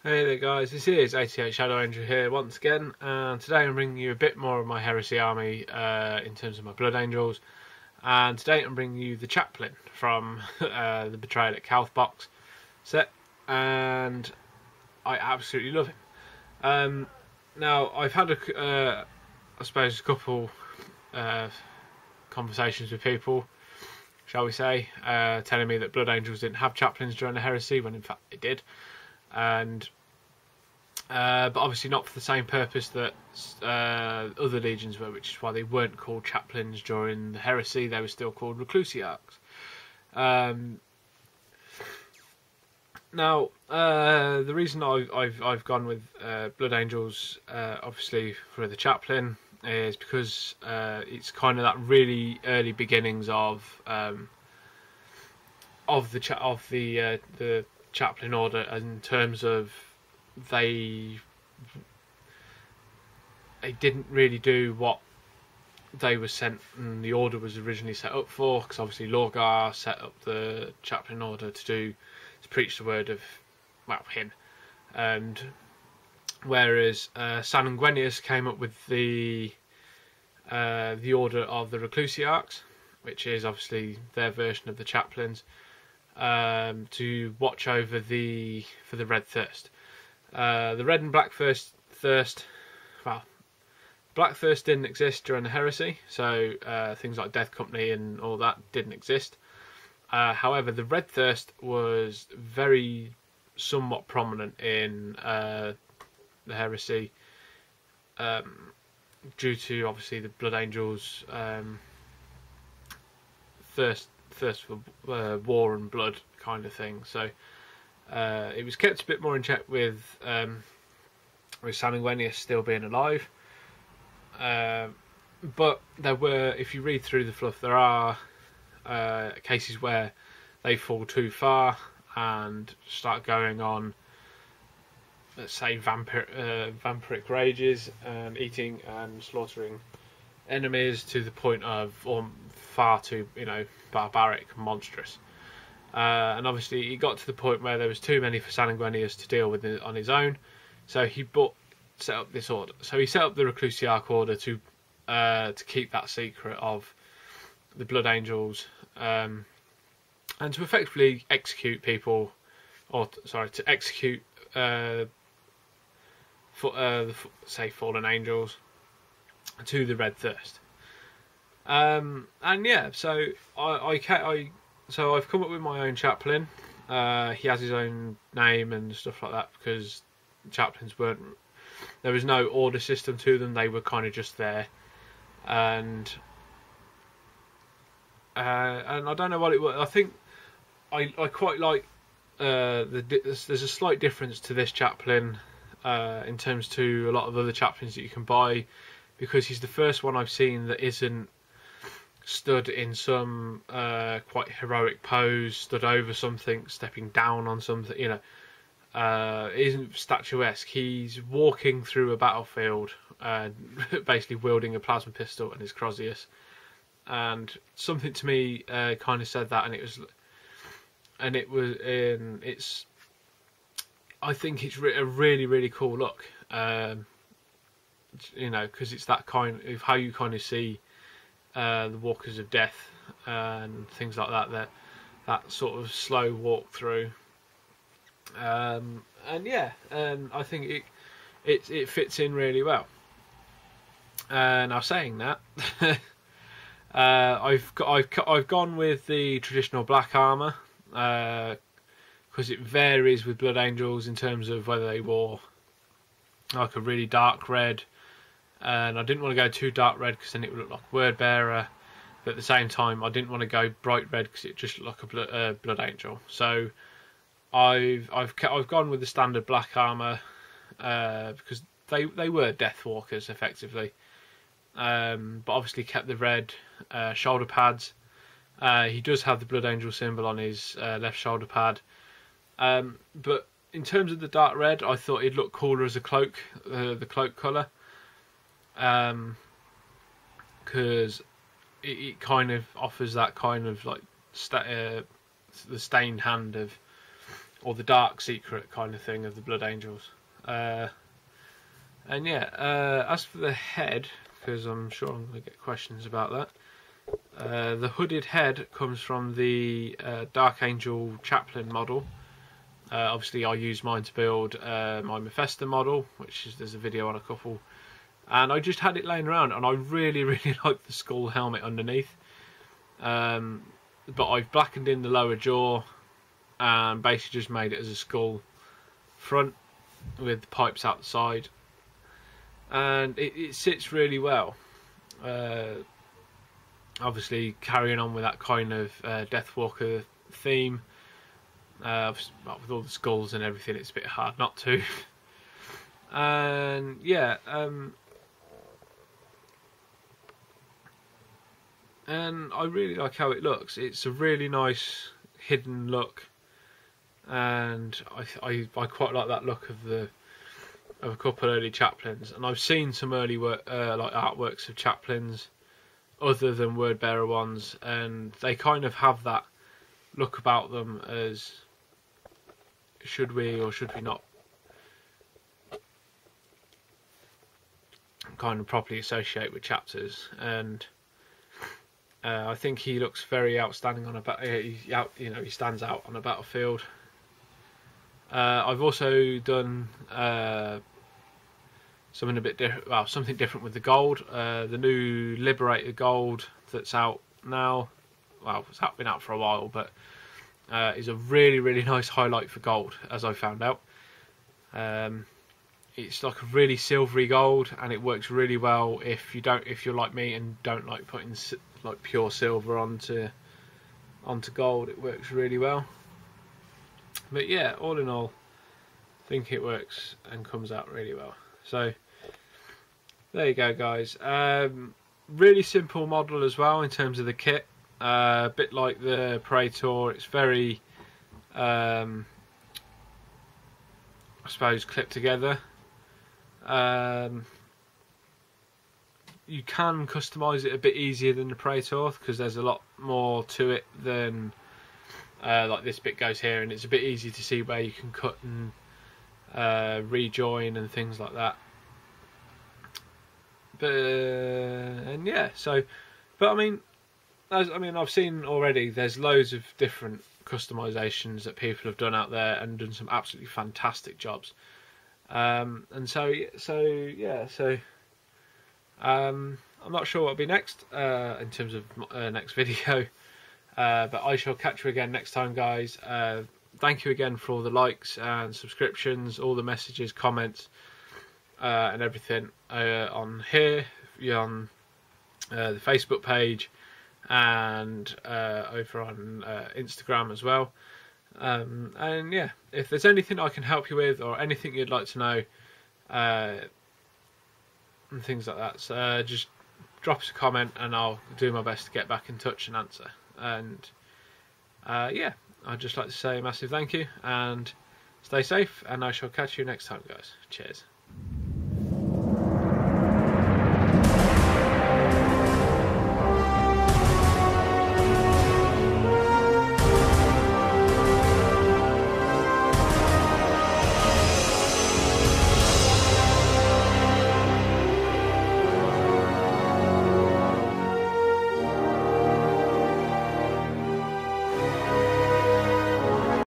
Hey there guys, this is 88 Shadow Angel here once again, and today I'm bringing you a bit more of my Heresy army in terms of my Blood Angels. And today I'm bringing you the Chaplin from the Betrayal at Calth box set, and I absolutely love him. Now I've had I suppose a couple conversations with people, shall we say, telling me that Blood Angels didn't have Chaplins during the Heresy, when in fact they did. And but obviously not for the same purpose that other legions were, which is why they weren't called Chaplins during the Heresy. They were still called Reclusiarchs. Now, the reason I've gone with Blood Angels, obviously for the Chaplin, is because it's kind of that really early beginnings of the Chaplin order, in terms of they didn't really do what they were sent and the order was originally set up for, because obviously Lorgar set up the Chaplin order to preach the word of, well, him, and whereas Sanguinius came up with the order of the Reclusiarchs, which is obviously their version of the Chaplins, to watch over for the Red Thirst. The Red and Black Thirst, well, Black Thirst didn't exist during the Heresy, so things like Death Company and all that didn't exist. However, the Red Thirst was somewhat prominent in the Heresy, due to obviously the Blood Angels' thirst for war and blood kind of thing. So it was kept a bit more in check with Sanguinius still being alive. But there were, if you read through the fluff, there are cases where they fall too far and start going on, let's say, vampiric rages and eating and slaughtering enemies to the point of far too, barbaric, monstrous. And obviously he got to the point where there was too many for Sanguinius to deal with on his own, so he set up this order. So he set up the Reclusiarch order to keep that secret of the Blood Angels, and to effectively execute people, to execute fallen angels to the Red Thirst. And yeah, so I've come up with my own Chaplin. He has his own name and stuff like that, because Chaplins there was no order system to them. They were kind of just there, and I don't know what it was. I think I quite like there's a slight difference to this Chaplin in terms to a lot of other Chaplins that you can buy, because he's the first one I've seen that isn't stood in some quite heroic pose, stood over something, stepping down on something, isn't statuesque. He's walking through a battlefield, basically wielding a plasma pistol and his Crozius, and something to me kind of said that, I think it's a really, really cool look, because it's that kind of how you kind of see the Walkers of Death and things like that sort of slow walk through, and yeah, I think it fits in really well. Now, saying that, I've gone with the traditional black armor, because it varies with Blood Angels in terms of whether they wore like a really dark red, and I didn't want to go too dark red because then it would look like Word Bearer, but at the same time I didn't want to go bright red because it just looked like a Blood Angel. So I've gone with the standard black armor, because they were Death Walkers effectively, but obviously kept the red shoulder pads. He does have the Blood Angel symbol on his left shoulder pad, but in terms of the dark red, I thought it'd look cooler as a cloak, the cloak colour, because it kind of offers that kind of like the stained hand of or the dark secret kind of thing of the Blood Angels. And yeah, as for the head, because I'm sure I'm going to get questions about that, the hooded head comes from the Dark Angel Chaplin model. Obviously I used mine to build my Mephisto model, which is, there's a video on a couple, and I just had it laying around, and I really like the skull helmet underneath, but I've blackened in the lower jaw and basically just made it as a skull front with the pipes out the side, and it sits really well. Obviously carrying on with that kind of Deathwalker theme, with all the skulls and everything, it's a bit hard not to. And yeah, and I really like how it looks. It's a really nice hidden look, and I quite like that look of a couple early Chaplins. And I've seen some early work, like artworks of Chaplins other than word bearer ones, and they kind of have that look about them as, should we or should we not kind of properly associate with chapters. And I think he looks very outstanding on he stands out on a battlefield. I've also done something a bit different. Well, something different with the gold. The new Liberator gold that's out now. Well, it's been out for a while, but is a really nice highlight for gold, as I found out. It's like a really silvery gold, and it works really well if you're like me and don't like putting like pure silver onto gold. It works really well. But yeah, all in all, I think it works and comes out really well. So there you go, guys. Really simple model as well in terms of the kit. A bit like the Praetor, it's very, I suppose, clipped together. You can customise it a bit easier than the Praetor, because there's a lot more to it than like this bit goes here, and it's a bit easy to see where you can cut and rejoin and things like that. But and yeah, so, but I mean, I've seen already there's loads of different customisations that people have done out there and done some absolutely fantastic jobs. And so I'm not sure what'll be next in terms of next video, but I shall catch you again next time, guys. Thank you again for all the likes and subscriptions, all the messages, comments, and everything on here, on the Facebook page, and over on Instagram as well. And yeah, if there's anything I can help you with, or anything you'd like to know, and things like that, so just drop us a comment and I'll do my best to get back in touch and answer. And yeah, I'd just like to say a massive thank you and stay safe, and I shall catch you next time, guys. Cheers.